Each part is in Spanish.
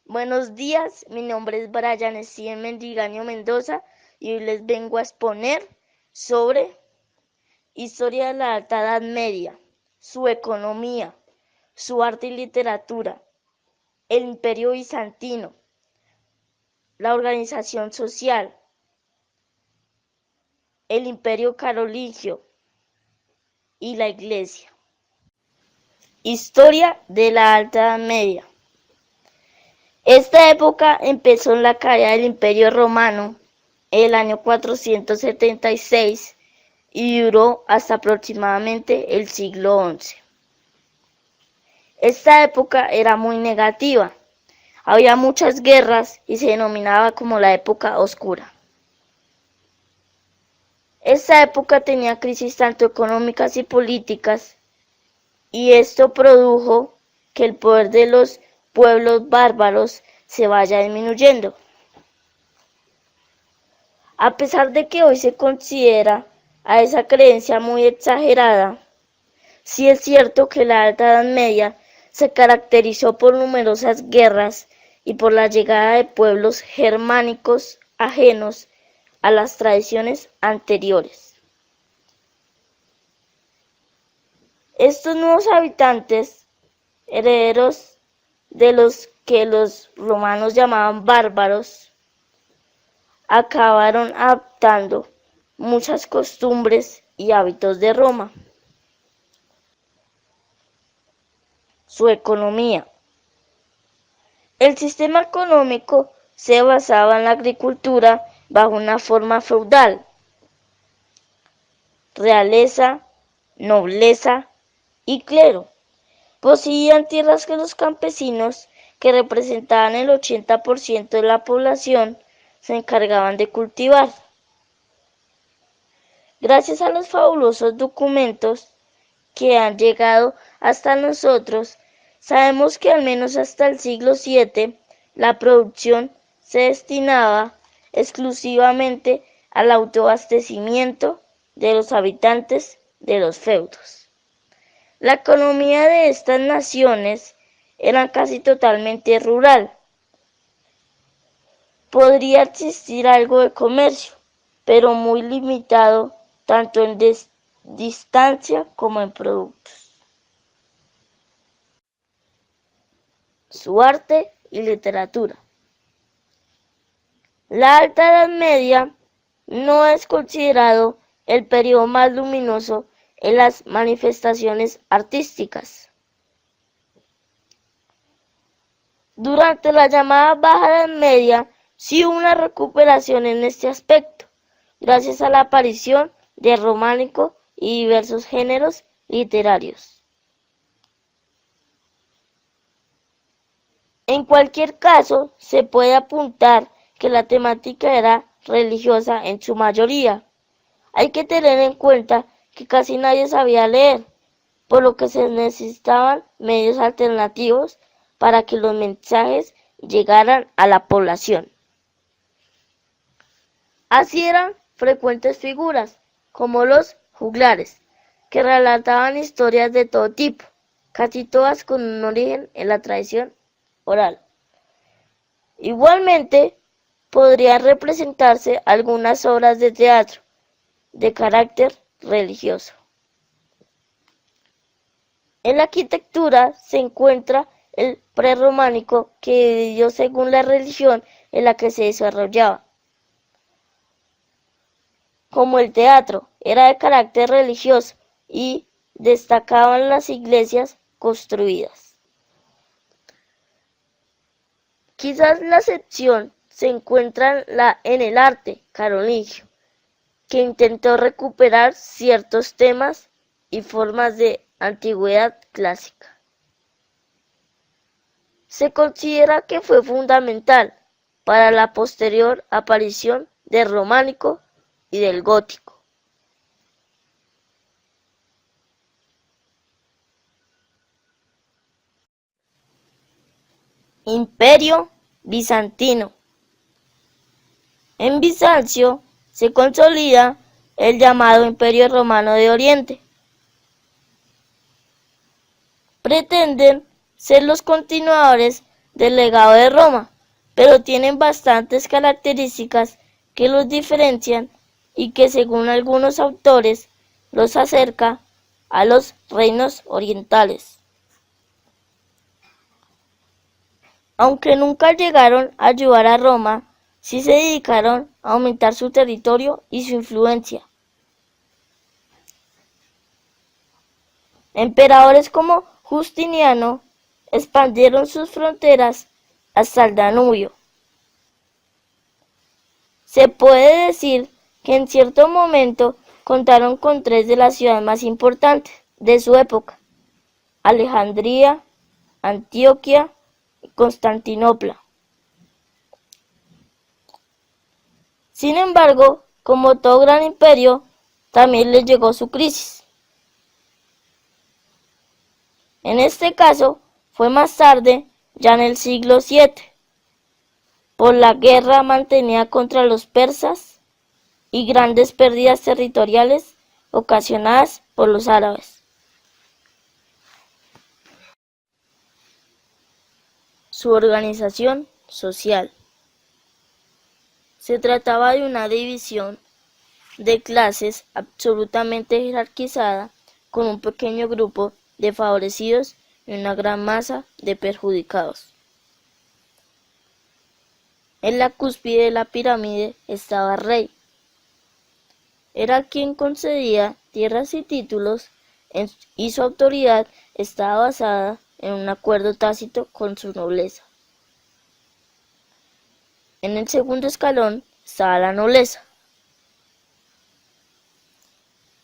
Buenos días, mi nombre es Brian Steven Mendigaño Mendoza y hoy les vengo a exponer sobre historia de la Alta Edad Media, su economía, su arte y literatura, el Imperio Bizantino, la organización social, el Imperio Carolingio y la Iglesia. Historia de la Alta Edad Media. Esta época empezó en la caída del Imperio Romano el año 476 y duró hasta aproximadamente el siglo XI. Esta época era muy negativa, había muchas guerras y se denominaba como la época oscura. Esta época tenía crisis tanto económicas y políticas, y esto produjo que el poder de los pueblos bárbaros se vaya disminuyendo. A pesar de que hoy se considera a esa creencia muy exagerada, sí es cierto que la Alta Edad Media se caracterizó por numerosas guerras y por la llegada de pueblos germánicos ajenos a las tradiciones anteriores. Estos nuevos habitantes, herederos de los que los romanos llamaban bárbaros, acabaron adaptando muchas costumbres y hábitos de Roma. Su economía. El sistema económico se basaba en la agricultura bajo una forma feudal. Realeza, nobleza y clero poseían tierras que los campesinos, que representaban el 80% de la población, se encargaban de cultivar. Gracias a los fabulosos documentos que han llegado hasta nosotros, sabemos que al menos hasta el siglo VII la producción se destinaba exclusivamente al autoabastecimiento de los habitantes de los feudos. La economía de estas naciones era casi totalmente rural. Podría existir algo de comercio, pero muy limitado tanto en distancia como en productos. Su arte y literatura. La Alta Edad Media no es considerado el periodo más luminoso en las manifestaciones artísticas. Durante la llamada Baja Edad Media sí hubo una recuperación en este aspecto, gracias a la aparición del románico y diversos géneros literarios. En cualquier caso, se puede apuntar que la temática era religiosa en su mayoría. Hay que tener en cuenta que casi nadie sabía leer, por lo que se necesitaban medios alternativos para que los mensajes llegaran a la población. Así eran frecuentes figuras, como los juglares, que relataban historias de todo tipo, casi todas con un origen en la tradición oral. Igualmente, podrían representarse algunas obras de teatro de carácter religioso. En la arquitectura se encuentra el prerrománico, que dividió según la religión en la que se desarrollaba. Como el teatro era de carácter religioso y destacaban las iglesias construidas. Quizás la excepción se encuentra en el arte carolingio, que intentó recuperar ciertos temas y formas de antigüedad clásica. Se considera que fue fundamental para la posterior aparición del románico y del gótico. Imperio bizantino. En Bizancio se consolida el llamado Imperio Romano de Oriente. Pretenden ser los continuadores del legado de Roma, pero tienen bastantes características que los diferencian y que según algunos autores los acerca a los reinos orientales. Aunque nunca llegaron a ayudar a Roma, sí se dedicaron a aumentar su territorio y su influencia. Emperadores como Justiniano expandieron sus fronteras hasta el Danubio. Se puede decir que en cierto momento contaron con tres de las ciudades más importantes de su época: Alejandría, Antioquia y Constantinopla. Sin embargo, como todo gran imperio, también les llegó su crisis. En este caso, fue más tarde, ya en el siglo VII, por la guerra mantenida contra los persas y grandes pérdidas territoriales ocasionadas por los árabes. Su organización social. Se trataba de una división de clases absolutamente jerarquizada, con un pequeño grupo de favorecidos y una gran masa de perjudicados. En la cúspide de la pirámide estaba el rey. Era quien concedía tierras y títulos, y su autoridad estaba basada en un acuerdo tácito con su nobleza. En el segundo escalón estaba la nobleza.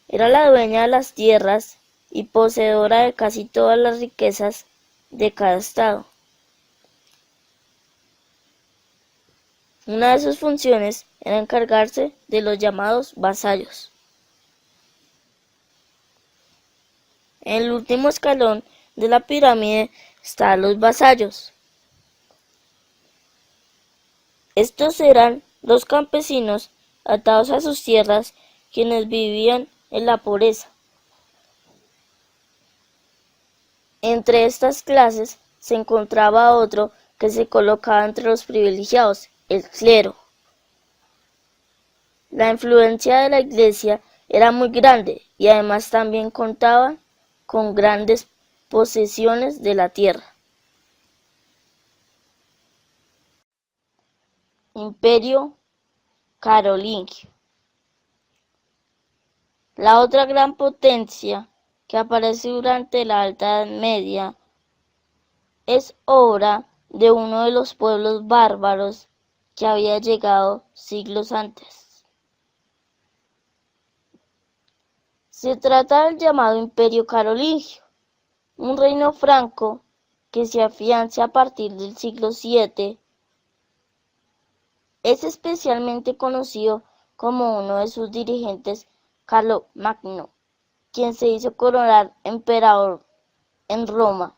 Era la dueña de las tierras y poseedora de casi todas las riquezas de cada estado. Una de sus funciones era encargarse de los llamados vasallos. En el último escalón de la pirámide estaban los vasallos. Estos eran los campesinos atados a sus tierras, quienes vivían en la pobreza. Entre estas clases se encontraba otro que se colocaba entre los privilegiados, el clero. La influencia de la Iglesia era muy grande y además también contaba con grandes posesiones de la tierra. Imperio carolingio. La otra gran potencia que aparece durante la Alta Edad Media es obra de uno de los pueblos bárbaros que había llegado siglos antes. Se trata del llamado Imperio Carolingio, un reino franco que se afianza a partir del siglo VII. Es especialmente conocido como uno de sus dirigentes, Carlomagno, quien se hizo coronar emperador en Roma.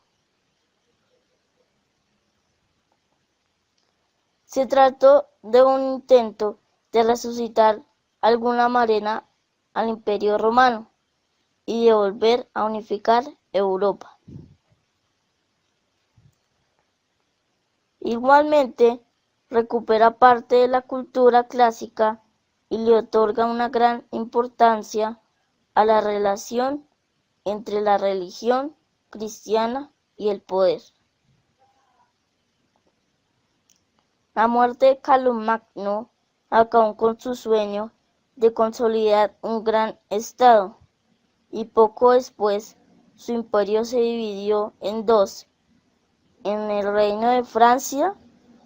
Se trató de un intento de resucitar alguna manera al Imperio Romano y de volver a unificar Europa. Igualmente, recupera parte de la cultura clásica y le otorga una gran importancia a la relación entre la religión cristiana y el poder. La muerte de Carlomagno acabó con su sueño de consolidar un gran estado, y poco después su imperio se dividió en dos, en el Reino de Francia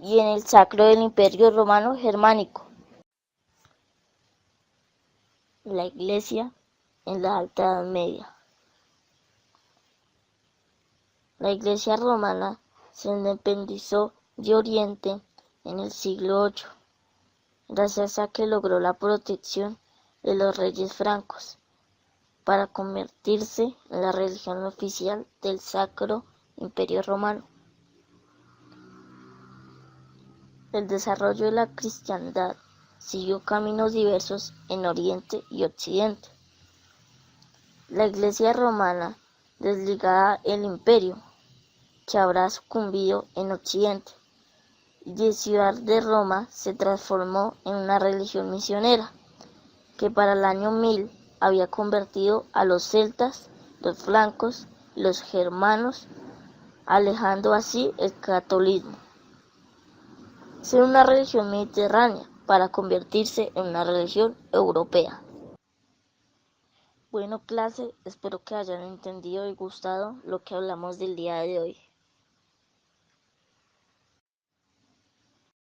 y en el Sacro del Imperio Romano Germánico. La Iglesia en la Alta Edad Media. La Iglesia romana se independizó de Oriente en el siglo VIII, gracias a que logró la protección de los reyes francos, para convertirse en la religión oficial del Sacro Imperio Romano. El desarrollo de la cristiandad siguió caminos diversos en Oriente y Occidente. La Iglesia romana, desligada del imperio, que habrá sucumbido en Occidente, y de ciudad de Roma se transformó en una religión misionera, que para el año 1000 había convertido a los celtas, los francos y los germanos, alejando así el catolicismo, ser una religión mediterránea para convertirse en una religión europea. Bueno, clase, espero que hayan entendido y gustado lo que hablamos del día de hoy.